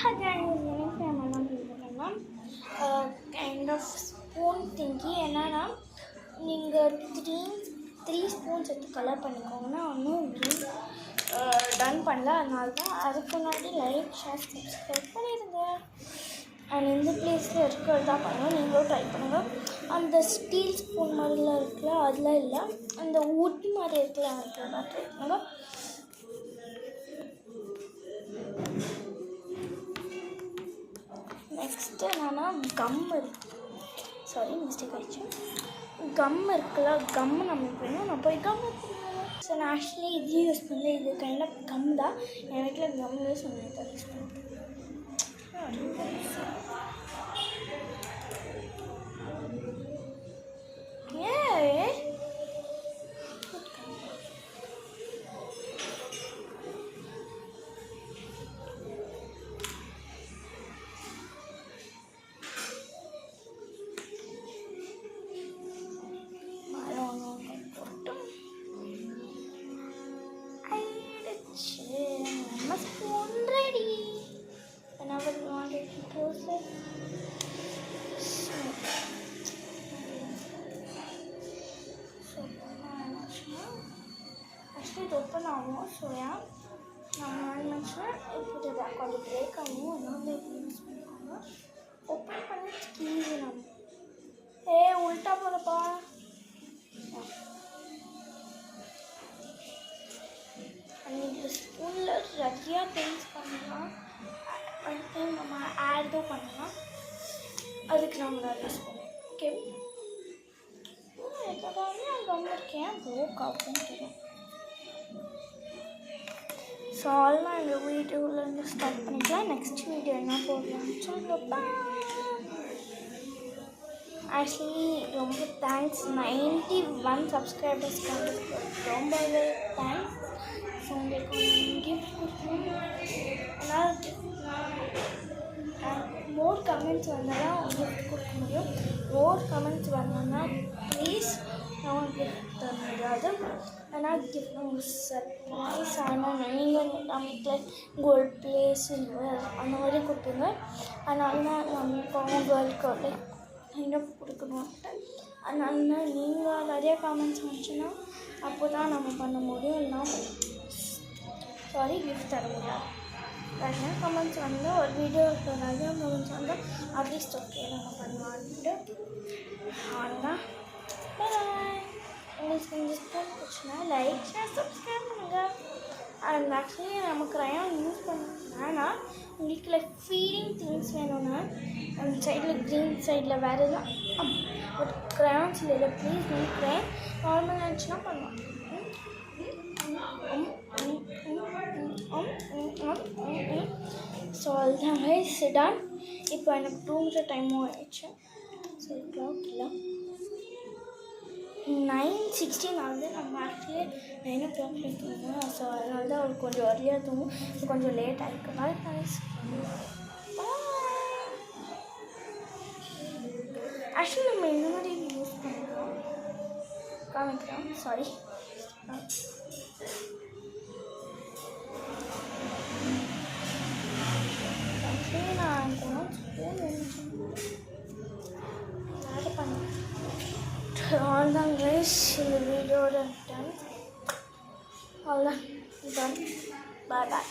Hi guys, எனக்கு நம்ம என்ன பண்ணுறோம்னா கைண்ட் ஆஃப் ஸ்பூன் திங்கி என்னன்னா நீங்கள் த்ரீ ஸ்பூன்ஸ் எடுத்து கலர் பண்ணிக்கோங்கன்னா ஒன்றும் டன் பண்ணல. அதனால தான் அதுக்கு முன்னாடி லைக் ஷேர் சப்ஸ்கிரைப் பண்ணிடுங்க. அண்ட் இந்த பிளேஸில் இருக்கிறது தான் பண்ணுவோம், நீங்களும் ட்ரை பண்ணுங்கள். அந்த ஸ்டீல் ஸ்பூன் மாதிரிலாம் இருக்குல்ல, அதெலாம் இல்லை, அந்த உட் மாதிரி இருக்குல்ல, அதெல்லாம் ட்ரை பண்ணுங்கள். நெக்ஸ்ட்டு என்னென்னா மிஸ்டேக் ஆகிடுச்சு. கம் இருக்குல்ல, கம்மு நம்மளுக்கு வேணும். நான் போய் கம் எடுத்துருவேன். ஸோ நான் ஆக்சுவலி இது யூஸ் பண்ணல, இது கைண்ட் ஆஃப் கம் தான். என் வீட்டில் கம்மே சொன்னேன் தான் யூஸ் பண்ணிட்டு. இது ஓப்பன் ஆகும். ஸோ நம்ம நினச்சேன் இப்போ கொஞ்சம் பிரேக் ஆகும், அதனால யூஸ் பண்ணிக்கோங்க. ஓப்பன் பண்ணி கீழே நம்ம உள்ட்டா போகிறப்பா. இந்த ஸ்பூனில் நிறையா திங்ஸ் பண்ணலாம், நம்ம ஆடும் பண்ணலாம். அதுக்கு நம்ம நிறைய யூஸ் பண்ணுவோம். ஓகே, எப்போதாவே அங்கே இருக்கேன் ப்ரோக் ஆகும்னு தெரியும். ஸோ ஆல்லாம் இந்த வீடியோவிலேருந்து ஸ்டார்ட் பண்ணிக்கலாம். நெக்ஸ்ட் வீடியோ என்ன போடலாம்னு சொல்லுப்பா. ஆக்சுவலி ரொம்ப தேங்க்ஸ், 91 சப்ஸ்கிரைபர்ஸ்க்கு ரொம்பவே தேங்க்ஸ். ஸோ உங்களுக்கு கிஃப்ட் கொடுக்கணும். அதனால் மோர் கமெண்ட்ஸ் வந்தால் தான் கிஃப்ட் கொடுக்க முடியும். மோர் கமெண்ட்ஸ் வரணுன்னா ப்ளீஸ் நான் கிஃப்ட் தர முடியாது. ஆனால் கிஃப்ட் உங்களுக்கு சர்ப்ரைஸ் ஆனால் நீங்கள் நமக்கு கோல்ட் பிளேஸ் அந்த மாதிரி கொடுப்பீங்க. அதனால தான் நமக்கு அவங்களுக்கு லைக் இன்னும் கொடுக்கணுன்ட்டு. அதனால தான் நீங்கள் நிறைய கமெண்ட்ஸ் வந்துச்சுன்னா அப்போ தான் நம்ம பண்ண முடியும். இல்லைனா கிஃப்ட் தர முடியாது. நிறையா கமெண்ட்ஸ் வந்து ஒரு வீடியோவுக்கு நிறையா கமெண்ட்ஸ் வந்து அட்லீஸ்ட் ஓகே நம்ம பண்ணலான்ட்டு. அவ்வளோதான். உங்களுக்கு இந்த ஸ்பூன் பிடிச்சுன்னா லைக் ஷேர் சப்ஸ்கிரைப் பண்ணுங்கள். அண்ட் ஆக்சுவலி நம்ம க்ரையான் யூஸ் பண்ணா உங்களுக்கு லைக் ஃபீடிங் திங்ஸ் வேணும்னா அந்த சைடில் க்ரீன் சைடில் வேறு எதுவும் ஒரு க்ரையான்ஸ் இல்லை, ப்ளீஸ் நீங்கள் க்ரையான் நார்மல் ஆச்சுன்னா பண்ணலாம். ஸோ அதுதான் கைஸ் டன். இப்போ எனக்கு தூங்குற டைமும் ஆகிடுச்சு. ஸோ கிளாக் இல்லை 9:16 ஆகுது. நம்ம ஆக்சுவலி 9 o'clock தூங்குவோம். ஸோ அதனால தான் அவருக்கு கொஞ்சம் அர்லியாக தூங்கும், கொஞ்சம் லேட் ஆகிருக்கு. Bye guys. ஆக்சுவலி நம்ம இந்த மாதிரி யூஸ் பண்ணுறோம், காமிக்கிறோம். சாரி, ஆக்சுவலி நான் ஸ்பூன் ஆட் பண்ணேன். அவ்வளோதான் கைஸ், இந்த வீடியோட டன். அவ்வளோதான் டன். பாய் பாய்.